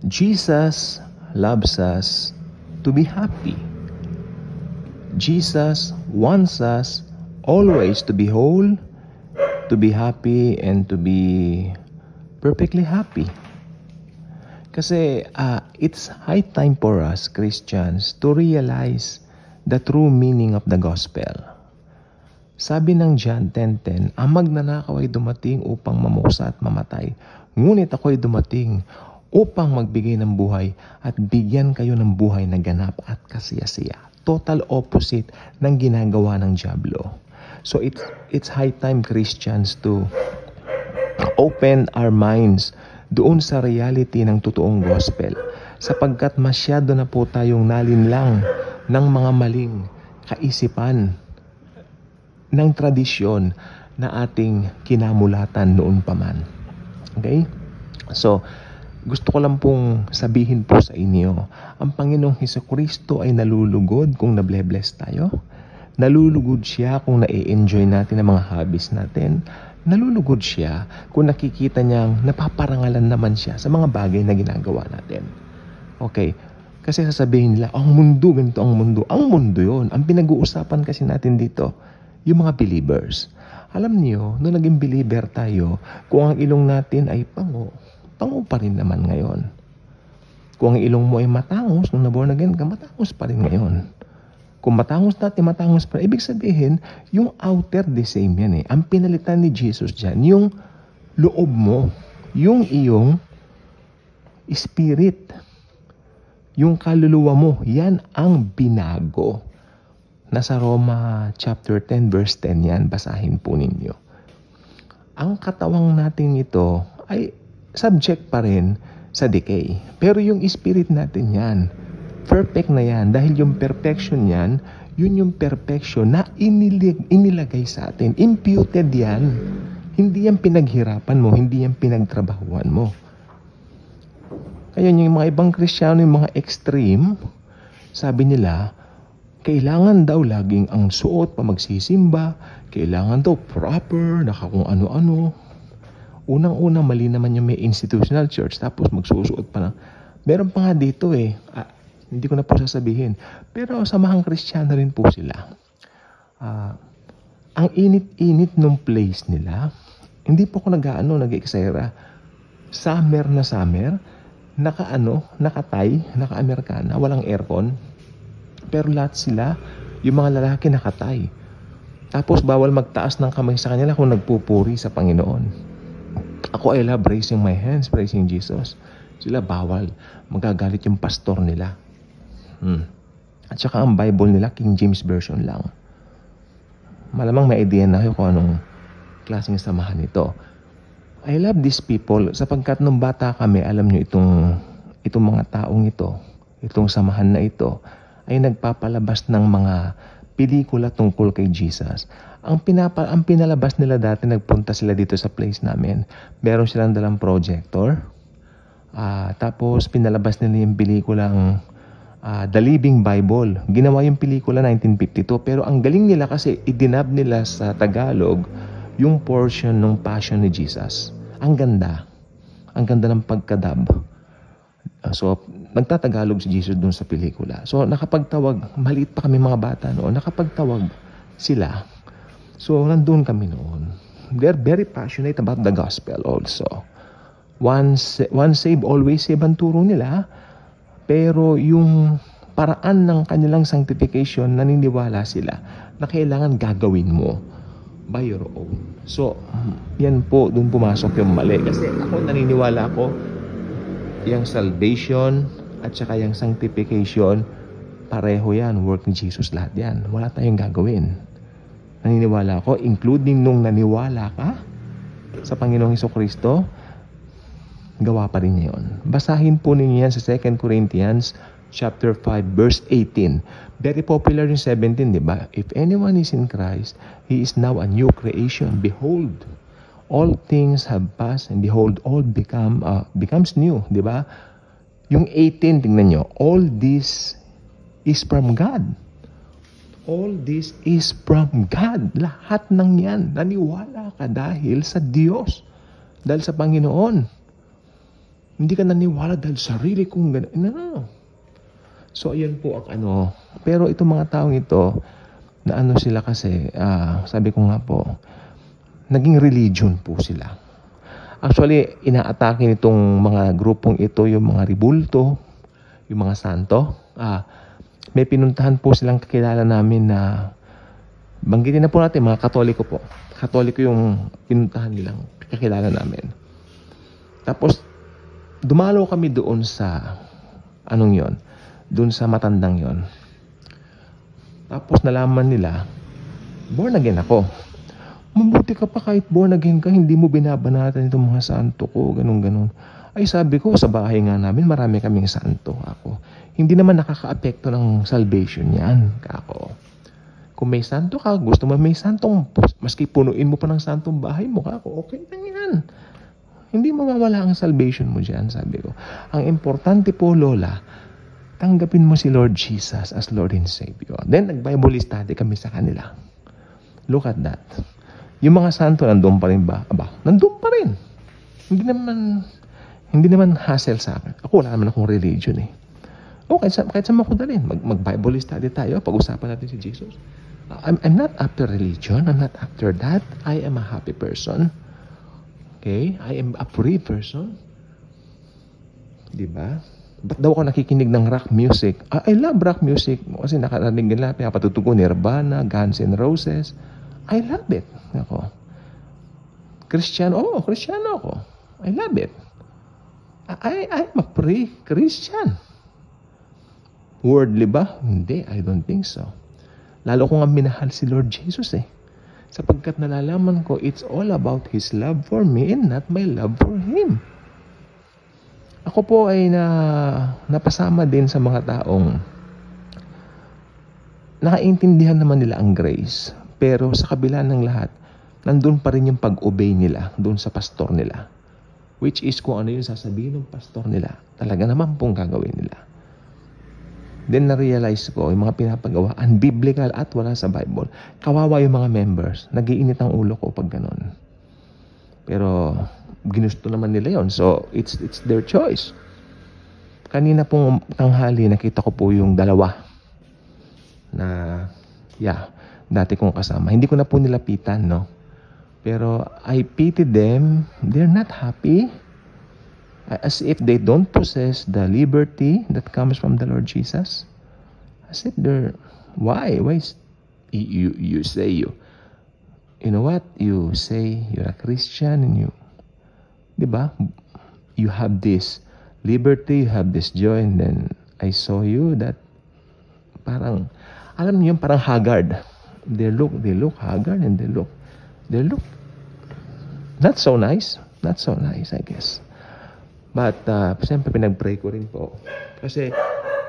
Jesus loves us to be happy. Jesus wants us always to be whole, to be happy, and to be perfectly happy. Kasi it's high time for us Christians to realize the true meaning of the gospel. Sabi ng John 10:10, ang magnanakaw ay dumating upang mamusa at mamatay. Ngunit ako ay dumating upang magbigay ng buhay at bigyan kayo ng buhay na ganap at kasiyasiya. Total opposite ng ginagawa ng dyablo. So it's high time Christians to open our minds doon sa reality ng totoong gospel, sapagkat masyado na po tayong nalinlang ng mga maling kaisipan ng tradisyon na ating kinamulatan noon pa man. Okay? So, gusto ko lang pong sabihin po sa inyo, ang Panginoong Hesukristo ay nalulugod kung nable-bless tayo. Nalulugod siya kung na-enjoy natin ang mga hobbies natin. Nalulugod siya kung nakikita niyang napaparangalan naman siya sa mga bagay na ginagawa natin. Okay, kasi sasabihin nila, ang mundo, ganito ang mundo. Ang mundo yun. Ang pinag-uusapan kasi natin dito, yung mga believers. Alam niyo, nung naging believer tayo, kung ang ilong natin ay pango pa rin naman ngayon. Kung ang ilong mo ay matangos, nung naborn again ka, matangos pa rin ngayon. Kung matangos natin, matangos pa. Ibig sabihin, yung outer the same yan eh. Ang pinalitan ni Jesus dyan, yung loob mo, yung iyong spirit, yung kaluluwa mo, yan ang binago. Nasa Roma chapter 10 verse 10 yan, basahin po ninyo. Ang katawang natin ito ay subject pa rin sa decay. Pero yung spirit natin yan, perfect na yan. Dahil yung perfection yan, yun yung perfection na inilagay sa atin. Imputed yan. Hindi yan pinaghirapan mo, hindi yan pinagtrabahuan mo. Kaya yung mga ibang Kristiyano, yung mga extreme, sabi nila, kailangan daw laging ang suot pa magsisimba, kailangan daw proper, kung ano-ano. Unang-una, mali naman yung may institutional church, tapos magsusuot pa lang. Meron pa nga dito eh, hindi ko na po sasabihin. Pero samahang Kristiyano rin po sila. Ang init-init nung place nila, hindi po ako nag-eksera. Summer na summer, nakatay, naka-Amerikana, walang aircon. Pero lahat sila, yung mga lalaki nakatay. Tapos bawal magtaas ng kamay sa kanila kung nagpupuri sa Panginoon. Ako I love raising my hands, praising Jesus. Sila bawal. Magagalit yung pastor nila. At saka ang Bible nila, King James Version lang. Malamang may idea na kayo kung anong klaseng samahan ito. I love these people sapagkat nung bata kami, alam nyo itong mga taong ito, itong samahan na ito, ay nagpapalabas ng mga pelikula tungkol kay Jesus. Ang pinalabas nila dati, nagpunta sila dito sa place namin. Meron silang dalang projector. Tapos pinalabas nila yung pelikulang The Living Bible. Ginawa yung pelikula 1952. Pero ang galing nila kasi idinab nila sa Tagalog yung portion ng Passion ni Jesus. Ang ganda. Ang ganda ng pagkadab. So, nagtatagalog si Jesus dun sa pelikula. So, nakapagtawag, maliit pa kami mga bata noon, nakapagtawag sila. So, nandun kami noon. They're very passionate about the gospel also. Once save, always save ang turo nila. Pero yung paraan ng kanilang sanctification, naniniwala sila na kailangan gagawin mo by your own. So, yan po, dun pumasok yung mali. Kasi ako, naniniwala ako, yung salvation at saka yung sanctification, pareho yan, work ni Jesus lahat yan. Wala tayong gagawin. Naniniwala ako, including nung naniwala ka sa Panginoong Hesukristo, gawa pa rin niya yun. Basahin po ninyo yan sa 2 Corinthians chapter 5 verse 18. Very popular yung 17, di ba? If anyone is in Christ, he is now a new creation. Behold, all things have passed and behold, all becomes new, di ba? Yung 18, tingnan nyo, all this is from God. All this is from God. Lahat ng yan, naniwala ka dahil sa Diyos. Dahil sa Panginoon. Hindi ka naniwala dahil sarili kong gano'n. No. So, ayan po ang ano. Pero itong mga taong ito, na ano sila kasi, sabi ko nga po, naging religion po sila. Actually, inaatake nitong mga grupong ito, yung mga ribulto, yung mga santo. May pinuntahan po silang kakilala namin na, banggitin na po natin, mga Katoliko po. Katoliko yung pinuntahan nilang kakilala namin. Tapos, dumalo kami doon sa, anong yon, doon sa matandang yon. Tapos nalaman nila, born again ako. Mabuti ka pa kahit born again ka, hindi mo binabanatan itong mga santo ko, ganun-ganun. Ay sabi ko, sa bahay nga namin, marami kaming santo ako. Hindi naman nakaka-apekto ng salvation yan, kako. Kung may santo ka, gusto mo may santong, maski punuin mo pa ng santong bahay mo, kako, okay lang yan. Hindi mawawala ang salvation mo dyan, sabi ko. Ang importante po, Lola, tanggapin mo si Lord Jesus as Lord and Savior. Then, nag-Bible study kami sa kanila. Look at that. Yung mga santo, nandun pa rin ba? Aba, nandun pa rin. Hindi naman hassle sa akin. Ako, wala naman akong religion eh. O, kahit saan ako dalhin. Mag-Bible study tayo, pag-usapan natin si Jesus. I'm not after religion. I'm not after that. I am a happy person. Okay? I am a free person. Diba? Ba't daw ako nakikinig ng rock music? I love rock music. Kasi nakarinig nila, pinapatutugo Nirvana, Guns N' Roses. I love it. Ako. Kristiyano ako. I love it. I'm a pre-Christian. Worldly ba? Hindi, I don't think so. Lalo ko nga minahal si Lord Jesus eh. Sapagkat nalalaman ko, it's all about His love for me and not my love for Him. Ako po ay napasama din sa mga taong nakaintindihan naman nila ang grace. Pero sa kabila ng lahat, nandun pa rin yung pag-obey nila doon sa pastor nila. Which is kung ano yung sasabihin ng pastor nila, talaga naman pong gagawin nila. Then na-realize ko, yung mga pinapagawa, unbiblical at wala sa Bible. Kawawa yung mga members. Nagiinit ang ulo ko pag ganun. Pero ginusto naman nila yon, so it's their choice. Kanina pong tanghali nakita ko po yung dalawa na dati kong kasama. Hindi ko na po nilapitan, no? Pero I pity them. They're not happy, as if they don't possess the liberty that comes from the Lord Jesus. As if why you say you know what, you say you're a Christian and diba? You have this liberty, you have this joy, and then I saw you that parang, alam niyo, parang haggard. They look haggard and they look not so nice, I guess. But, siyempre pinag-pray ko rin po. Kasi,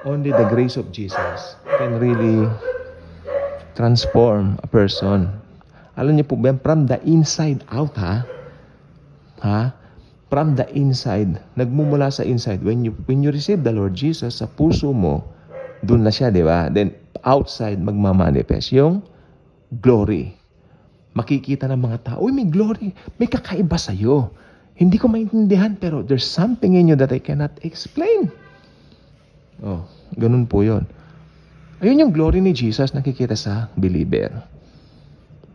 only the grace of Jesus can really transform a person. Alam niyo po ba, from the inside out, from the inside, nagmumula sa inside. When you receive the Lord Jesus sa puso mo, doon na siya, di ba? Then, outside, magmamanifest yung glory. Makikita ng mga tao, uy, may glory, may kakaiba sa'yo. Hindi ko maintindihan, pero there's something in you that I cannot explain. Oh, ganun po yun. Ayun yung glory ni Jesus nakikita sa believer.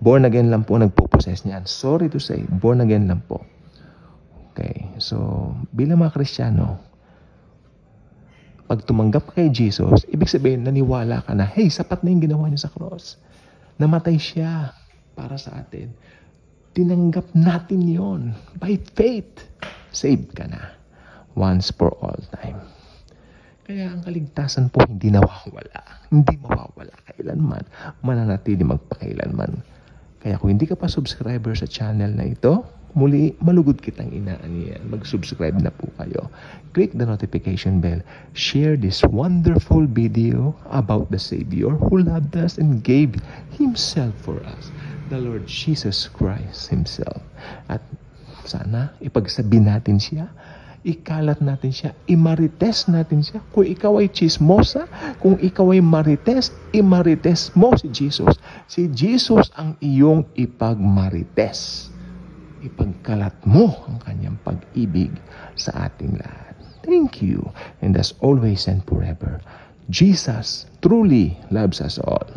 Born again lang po nagpo-possess niyan. Sorry to say, born again lang po. Okay, so bilang mga Kristiyano, pag tumanggap ka kay Jesus, ibig sabihin, naniwala ka na, hey, sapat na yung ginawa niya sa cross. Namatay siya para sa atin. Tinanggap natin yon by faith. Saved ka na. Once for all time. Kaya ang kaligtasan po hindi nawawala. Hindi mawawala kailanman. Mananatili magpakailanman. Kaya kung hindi ka pa subscriber sa channel na ito, muli, malugod kitang inaaniyan. Mag-subscribe na po kayo. Click the notification bell. Share this wonderful video about the Savior who loved us and gave Himself for us. The Lord Jesus Christ Himself. At sana ipagsabi natin siya, ikalat natin siya, imarites natin siya. Kung ikaw ay chismosa, kung ikaw ay marites, imarites mo si Jesus. Si Jesus ang iyong ipagmarites. Ipagkalat mo ang kanyang pag-ibig sa ating lahat. Thank you. And as always and forever, Jesus truly loves us all.